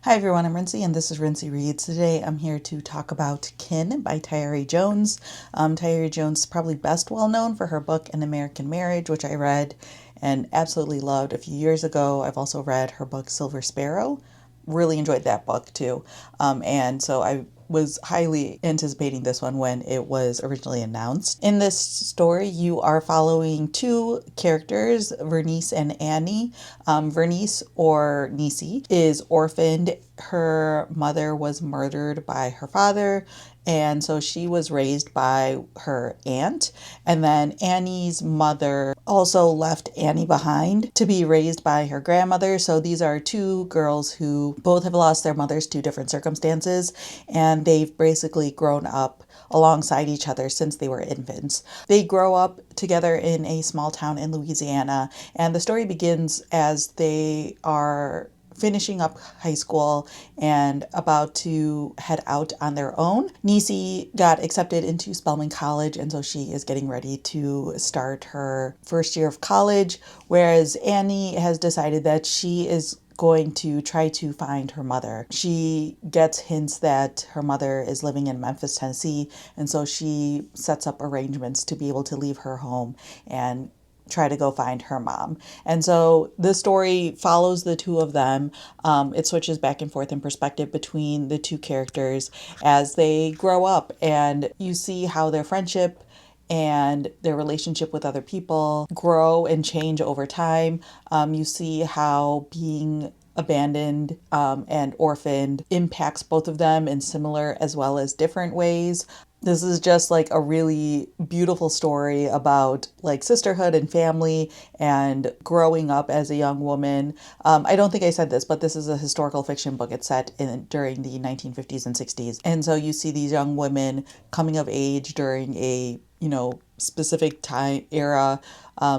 Hi everyone, I'm Rincey and this is Rincey Reads. Today I'm here to talk about Kin by Tayari Jones. Tayari Jones is probably best well known for her book An American Marriage, which I read and absolutely loved a few years ago. I've also read her book Silver Sparrow. Really enjoyed that book too. And so I was highly anticipating this one when it was originally announced. In this story, you are following two characters, Vernice and Annie. Vernice, or Nisi, is orphaned. Her mother was murdered by her father, and so she was raised by her aunt. And then Annie's mother also left Annie behind to be raised by her grandmother. So these are two girls who both have lost their mothers to different circumstances, and they've basically grown up alongside each other since they were infants. They grow up together in a small town in Louisiana, and the story begins as they are finishing up high school and about to head out on their own. Nisi got accepted into Spelman College, and so she is getting ready to start her first year of college, whereas Annie has decided that she is going to try to find her mother. She gets hints that her mother is living in Memphis, Tennessee, and so she sets up arrangements to be able to leave her home and try to go find her mom. And so the story follows the two of them. It switches back and forth in perspective between the two characters as they grow up, and you see how their friendship and their relationship with other people grow and change over time. You see how being abandoned and orphaned impacts both of them in similar as well as different ways. This is just like a really beautiful story about like sisterhood and family and growing up as a young woman. I don't think I said this, but this is a historical fiction book. It's set during the 1950s and 60s. And so you see these young women coming of age during a, specific time era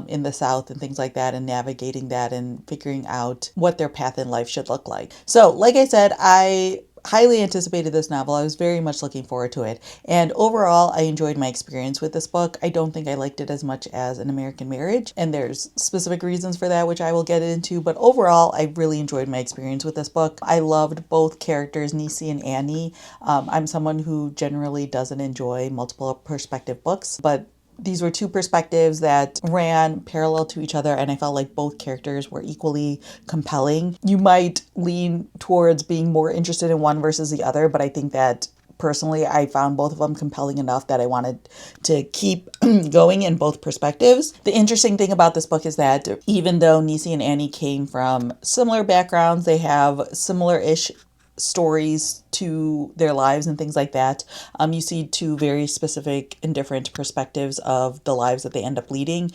in the South and things like that, and navigating that and figuring out what their path in life should look like. So, like I said, I highly anticipated this novel. I was very much looking forward to it. And overall, I enjoyed my experience with this book. I don't think I liked it as much as An American Marriage, and there's specific reasons for that, which I will get into. But overall, I really enjoyed my experience with this book. I loved both characters, Nisi and Annie. I'm someone who generally doesn't enjoy multiple perspective books, but these were two perspectives that ran parallel to each other, and I felt like both characters were equally compelling. You might lean towards being more interested in one versus the other, but I think that personally I found both of them compelling enough that I wanted to keep going in both perspectives. The interesting thing about this book is that even though Nisi and Annie came from similar backgrounds, they have similar-ish stories to their lives and things like that. You see two very specific and different perspectives of the lives that they end up leading.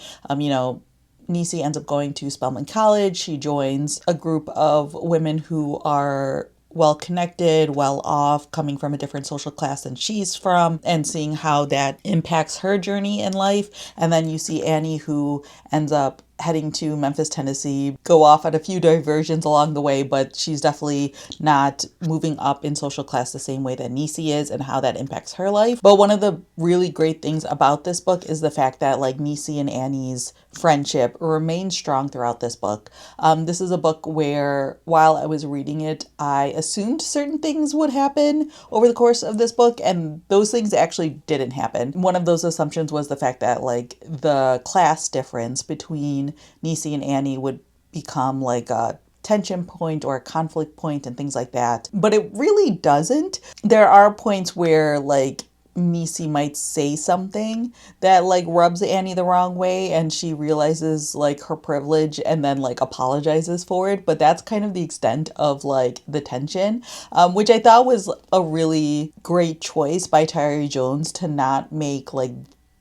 Nisi ends up going to Spelman College. She joins a group of women who are well connected, well off, coming from a different social class than she's from, and seeing how that impacts her journey in life. And then you see Annie, who ends up heading to Memphis, Tennessee, go off at a few diversions along the way, but she's definitely not moving up in social class the same way that Nisi is, and how that impacts her life. But one of the really great things about this book is the fact that like Nisi and Annie's friendship remains strong throughout this book. This is a book where while I was reading it, I assumed certain things would happen over the course of this book, and those things actually didn't happen. One of those assumptions was the fact that like the class difference between Nisi and Annie would become like a tension point or a conflict point and things like that. But it really doesn't. There are points where like Nisi might say something that like rubs Annie the wrong way, and she realizes like her privilege and then like apologizes for it. But that's kind of the extent of like the tension, which I thought was a really great choice by Tayari Jones to not make like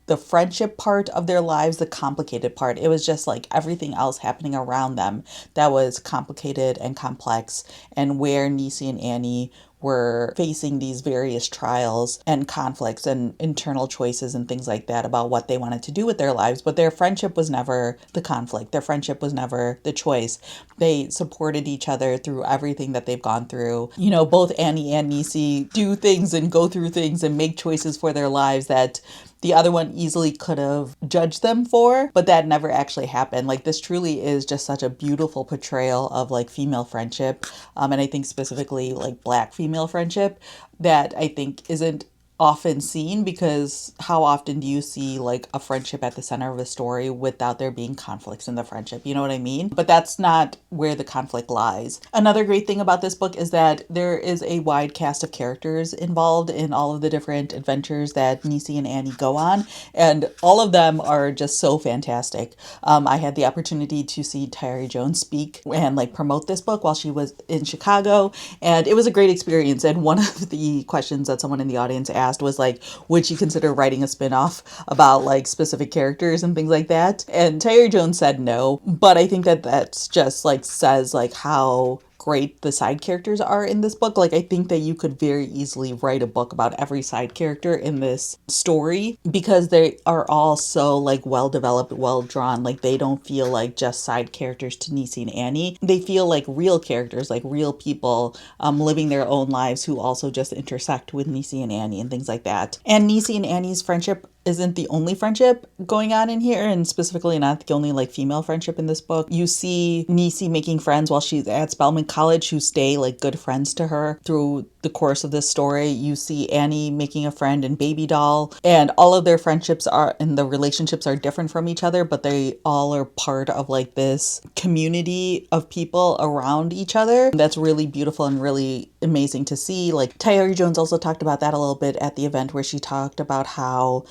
the friendship part of their lives the complicated part. It was just like everything else happening around them that was complicated and complex, and where Nisi and Annie were facing these various trials and conflicts and internal choices and things like that about what they wanted to do with their lives. But their friendship was never the conflict. Their friendship was never the choice. They supported each other through everything that they've gone through. Both Annie and Nisi do things and go through things and make choices for their lives that the other one easily could have judged them for, but that never actually happened. Like, this truly is just such a beautiful portrayal of like female friendship, and I think specifically like Black female friendship, that I think isn't often seen, because how often do you see like a friendship at the center of a story without there being conflicts in the friendship? You know what I mean? But that's not where the conflict lies. Another great thing about this book is that there is a wide cast of characters involved in all of the different adventures that Nisi and Annie go on, and all of them are just so fantastic. I had the opportunity to see Tayari Jones speak and like promote this book while she was in Chicago, and it was a great experience. And one of the questions that someone in the audience asked was like, would she consider writing a spin-off about like specific characters and things like that? And Tayari Jones said no, but I think that that's just like says like how great the side characters are in this book. Like, I think that you could very easily write a book about every side character in this story, because they are all so like well developed, well drawn. Like, they don't feel like just side characters to Nisi and Annie. They feel like real characters, like real people living their own lives, who also just intersect with Nisi and Annie and things like that. And Nisi and Annie's friendship isn't the only friendship going on in here, and specifically not the only like female friendship in this book. You see Nisi making friends while she's at Spelman College who stay like good friends to her through the course of this story. You see Annie making a friend in Baby Doll, and all of their friendships are, and the relationships are different from each other, but they all are part of like this community of people around each other. That's really beautiful and really amazing to see. Like, Tayari Jones also talked about that a little bit at the event, where she talked about how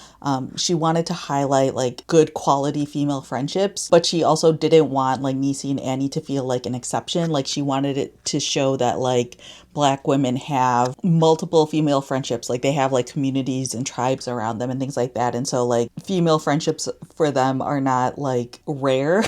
she wanted to highlight like good quality female friendships, but she also didn't want like Nisi and Annie to feel like an exception. Like, she wanted it to show that like Black women have multiple female friendships. Like, they have like communities and tribes around them and things like that. And so like female friendships for them are not like rare.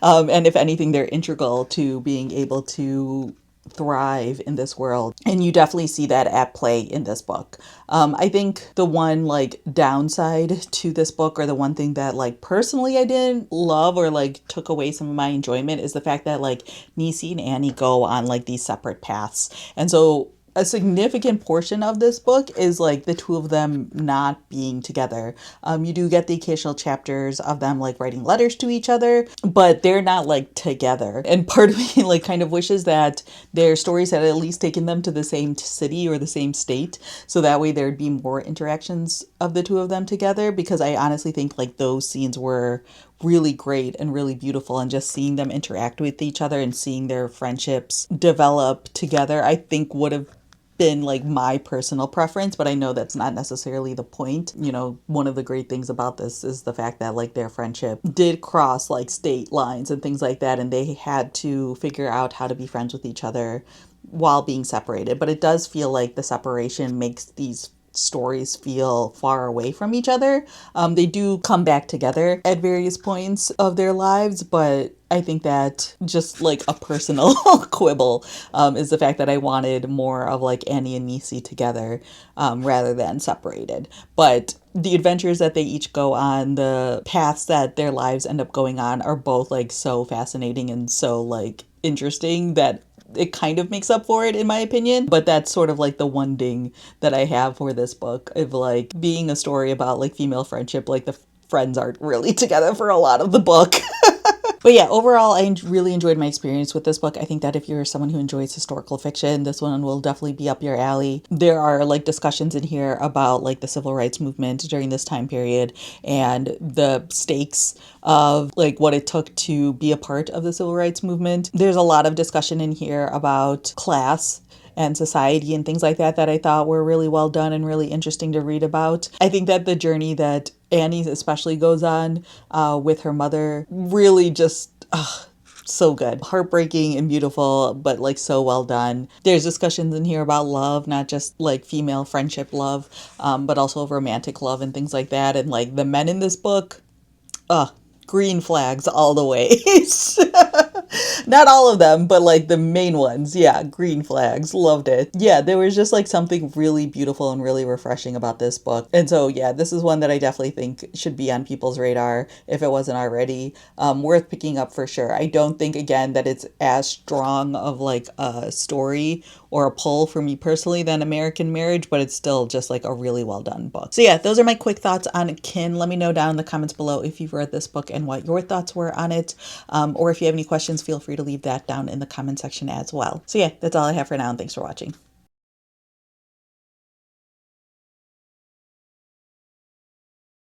And if anything, they're integral to being able to thrive in this world. And you definitely see that at play in this book. I think the one like downside to this book, or the one thing that like personally I didn't love or like took away some of my enjoyment, is the fact that like Nisi and Annie go on like these separate paths. And so a significant portion of this book is like the two of them not being together. You do get the occasional chapters of them like writing letters to each other, but they're not like together. And part of me like kind of wishes that their stories had at least taken them to the same city or the same state, so that way there'd be more interactions of the two of them together, because I honestly think like those scenes were really great and really beautiful, and just seeing them interact with each other and seeing their friendships develop together, I think would have been like my personal preference. But I know that's not necessarily the point. You know, one of the great things about this is the fact that like their friendship did cross like state lines and things like that, and they had to figure out how to be friends with each other while being separated. But it does feel like the separation makes these stories feel far away from each other. They do come back together at various points of their lives, but I think that just like a personal quibble is the fact that I wanted more of like Annie and Nisi together rather than separated. But the adventures that they each go on, the paths that their lives end up going on, are both like so fascinating and so like interesting that it kind of makes up for it, in my opinion. But that's sort of like the one ding that I have for this book, of like being a story about like female friendship. Like, the friends aren't really together for a lot of the book. But yeah, overall, I really enjoyed my experience with this book. I think that if you're someone who enjoys historical fiction, this one will definitely be up your alley. There are like discussions in here about like the civil rights movement during this time period, and the stakes of like what it took to be a part of the civil rights movement. There's a lot of discussion in here about class and society and things like that that I thought were really well done and really interesting to read about. I think that the journey that Annie especially goes on with her mother really just so good. Heartbreaking and beautiful, but like so well done. There's discussions in here about love, not just like female friendship love, but also romantic love and things like that. And like the men in this book, green flags all the way. Not all of them, but like the main ones. Yeah, green flags. Loved it. Yeah, there was just like something really beautiful and really refreshing about this book. And so, yeah, this is one that I definitely think should be on people's radar if it wasn't already. Worth picking up for sure. I don't think, again, that it's as strong of like a story or a pull for me personally than American Marriage, but it's still just like a really well done book. So, yeah, those are my quick thoughts on Kin. Let me know down in the comments below if you've read this book and what your thoughts were on it. Or if you have any questions, feel free to leave that down in the comment section as well. So, yeah, that's all I have for now, and thanks for watching.